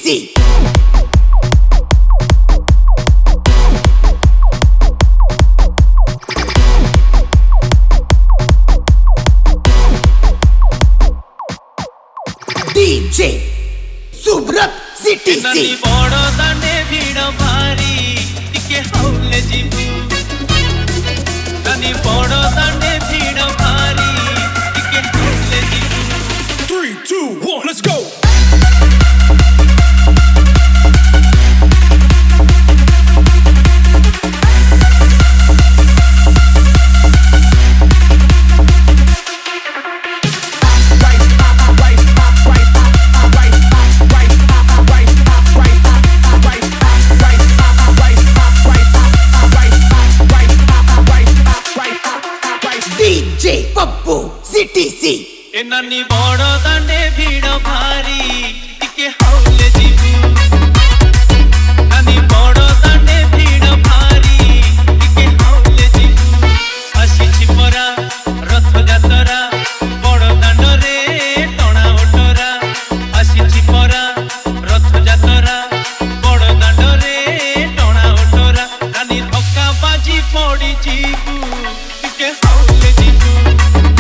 CTC DJ Subrat CTC বড় দানে ভিড় ভারি টিকে হাউলে জিবু নানি বড় দানে ভিড় ভারি টিকে হাউলে জিবু 3, 2, 1, let's go! DJ Pappu CTC এ নানি বড় দানে ভিড় ভারি টিকে হাউলে